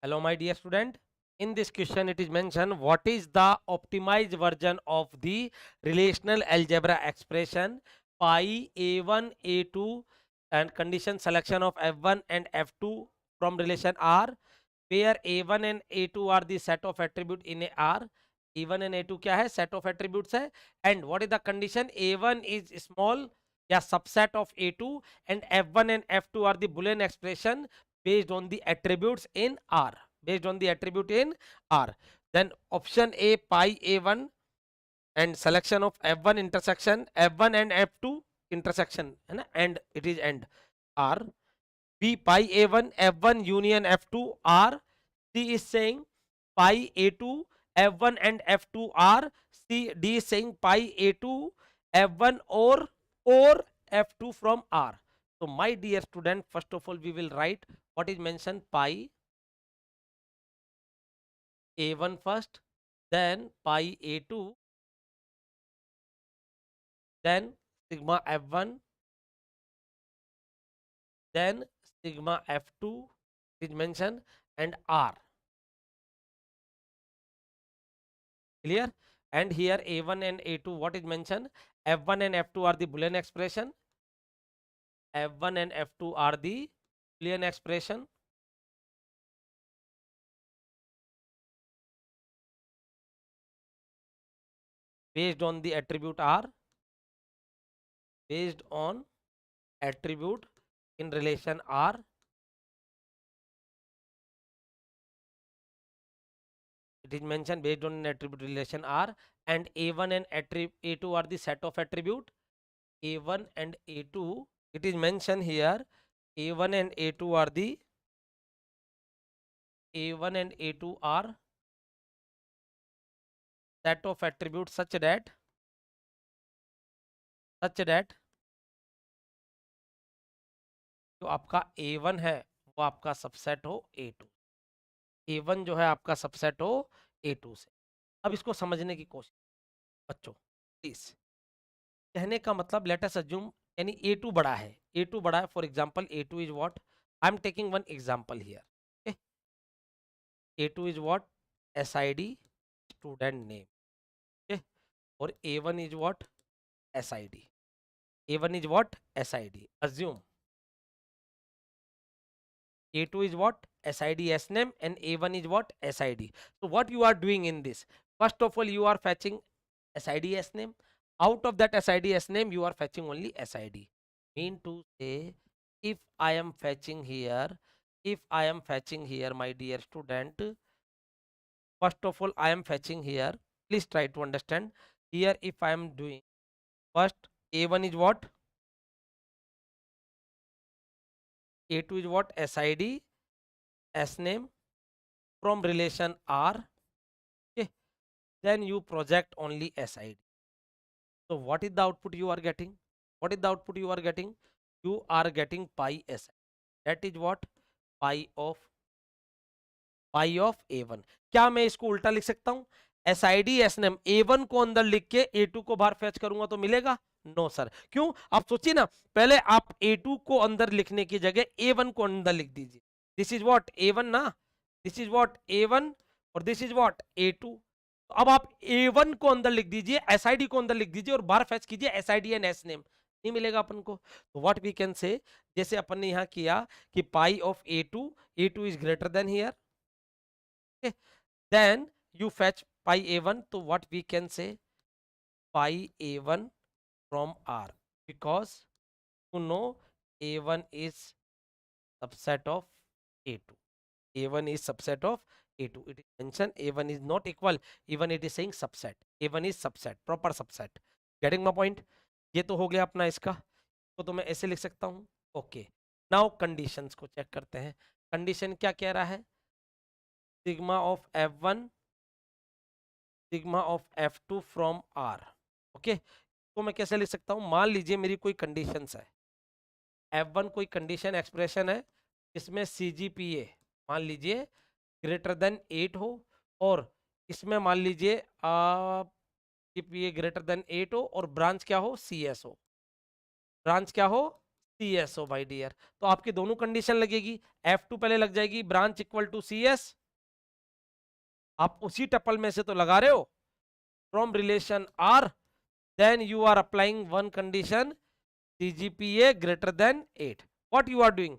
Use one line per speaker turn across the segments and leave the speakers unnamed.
Hello, my dear student. In this question, it is mentioned what is the optimized version of the relational algebra expression pi a1, a2 and condition selection of f1 and f2 from relation R, where a1 and a2 are the set of attribute in a R. a1 and a2 क्या है? Set of attributes है. And what is the condition? a1 is small या subset of a2 and f1 and f2 are the Boolean expression based on the attributes in R. Based on the attribute in R. Then option A pi a1 and selection of f1 intersection f1 and f2 intersection है ना, and it is and R. B pi a1 f1 union f2 R. C is saying pi a2 f1 and f2 R. D is saying pi a2 f1 or f2 from R. So my dear student, first of all we will write what is mentioned pi a1 first, then pi a2, then sigma f1, then sigma f2 is mentioned and R. Clear? And here a1 and a2 what is mentioned? f1 and f2 are the Boolean expression. f1 and f2 are the Boolean expression. Based on the attribute R. Based on attribute in relation R. It is mentioned based on an attribute relation R, and a1 and a2 are the set of attribute. a1 and a2, it is mentioned here a1 and a2 are the a1 and a2 are set of attributes such that जो आपका a1 है वो आपका subset हो a2, a1 जो है आपका subset हो a2 से. अब इसको समझने की कोशिश बच्चों प्लीज. कहने का मतलब लेट अस अज्यूम यानी a2 बड़ा है, a2 बड़ा है. For example a2 is what, I am taking one example here. a2 is what? SID, student name. Okay. Or a1 is what? SID. a1 is what? SID. Assume a2 is what? SID S name, and a1 is what? SID. So what you are doing in this? First of all, you are fetching SID S name. Out of that SID S name, you are fetching only SID. Mean to say, if I am fetching here, my dear student, first of all I am fetching here, please try to understand here. If I am doing first, a1 is what? a2 is what? SID S name from relation R. Okay, then you project only SID. So what is the output you are getting? You are getting pi SID. That is what? pi of a1. क्या मैं इसको उल्टा लिख सकता हूं? SID S name a1 को अंदर लिख के a2 को बाहर फेच करूंगा तो मिलेगा? No sir. क्यों? आप सोचिए ना, पहले आप a2 को अंदर लिखने की जगह a1 को अंदर लिख दीजिए. This is what? a1 ना. This is what? a1 और दिस इज व्हाट? a2. अब आप a1 को अंदर लिख दीजिए, SID को अंदर लिख दीजिए और बाहर फेच कीजिए SID एंड S नेम. नहीं मिलेगा अपन को. तो व्हाट वी कैन से, जैसे अपन ने यहां किया कि पाई of a2 is greater than here. Okay. Then you fetch pi a1. So what we can say? Pi a1 from R, because you know a1 is subset of a2. a1 is subset of a2. It is mentioned a1 is not equal, even it is saying subset. a1 is subset, proper subset. Getting my point? ये तो हो गया अपना इसका. तो मैं ऐसे लिख सकता हूं. ओके, नाउ कंडीशंस को चेक करते हैं. कंडीशन क्या कह रहा है? Sigma of f1, sigma of f2 from R. Okay, तो मैं कैसे लिख सकता हूं? मान लीजिए मेरी कोई कंडीशन है, f1 कोई कंडीशन एक्सप्रेशन है जिसमें CGPA मान लीजिए ग्रेटर देन 8 हो, और इसमें मान लीजिए CGPA ग्रेटर देन 8 हो और ब्रांच क्या हो? CS हो. ब्रांच क्या हो? CSO my dear. तो आपकी दोनों कंडीशन लगेगी, F2 पहले लग जाएगी, ब्रांच इक्वल टू CS, आप उसी टपल में से तो लगा रहे हो, from relation R, then you are applying one condition, CGPA greater than 8। What you are doing,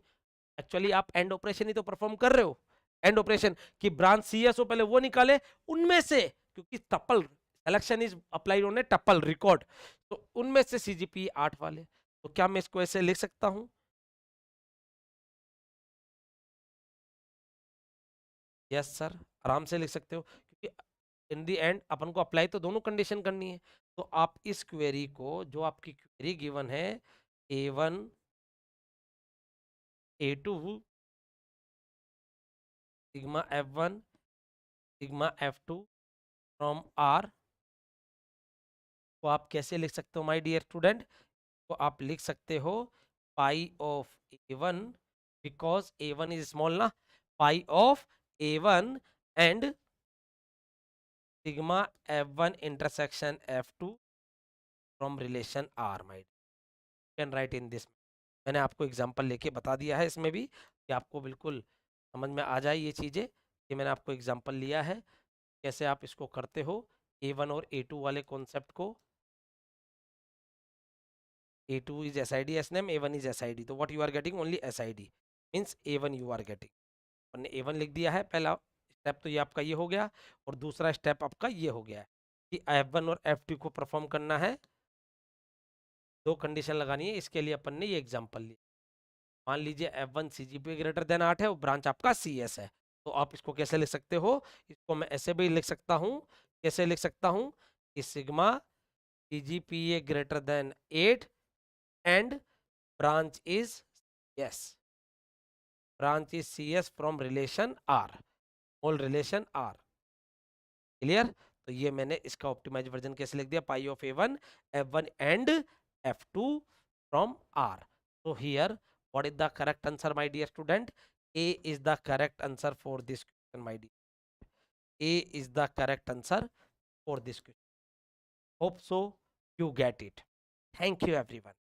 actually आप एंड ऑपरेशन ही तो परफॉर्म कर रहे हो, एंड ऑपरेशन की ब्रांच CSO पहले वो निकाले उनमें से, क्योंकि tuple selection is applied on a tuple record, तो उनमें से CGPA 8 वाले। तो क्या मैं इसको ऐसे लिख सकता हूं? यस सर, आराम से लिख सकते हो, क्योंकि इन दी एंड अपन को अप्लाई तो दोनों कंडीशन करनी है। तो आप इस क्वेरी को, जो आपकी क्वेरी गिवन है, A1 A2 sigma F1 sigma F2 from R, को आप कैसे लिख सकते हो माय डियर स्टूडेंट? तो आप लिख सकते हो pi of A1, because A1 is small ना, pi of A1 and sigma F1 intersection F2 from relation R, my can write in this. मैंने आपको एग्जांपल लेके बता दिया है इसमें भी, कि आपको बिल्कुल समझ में आ जाए ये चीज़ें, कि मैंने आपको एग्जांपल लिया है कैसे आप इसको करते हो, A1 और A2 वाले कॉन्सेप्ट को। A2 is SID SNAME, A1 is SID, तो what you are getting only SID means A1 you are getting। हमने A1 लिख दिया है, पहला स्टेप तो ये आपका ये हो गया, और दूसरा स्टेप आपका ये हो गया है कि F1 और F2 को परफॉर्म करना है, दो कंडीशन लगानी है, इसके लिए अपन ने ये एग्जांपल लिया। मान लीजिए F1 CGPA ग्रेटर देन 8 है और ब्रांच आपका CS है, तो आप इसको कैसे लिख सकते हो? इसको मैं ऐसे भी लिख सकता हूँ, कैसे लिख सकता हूँ कि sigma CGPA greater than 8 and branch is yes, branch is CS from relation R, whole relation R, clear? तो ये मैंने इसका ऑप्टिमाइज वर्जन कैसे लिख दिया, पाई of A1 F1 and F2 from R। so here what is the correct answer my dear student? A is the correct answer for this question my dear, A is the correct answer for this question। hope so you get it। thank you everyone।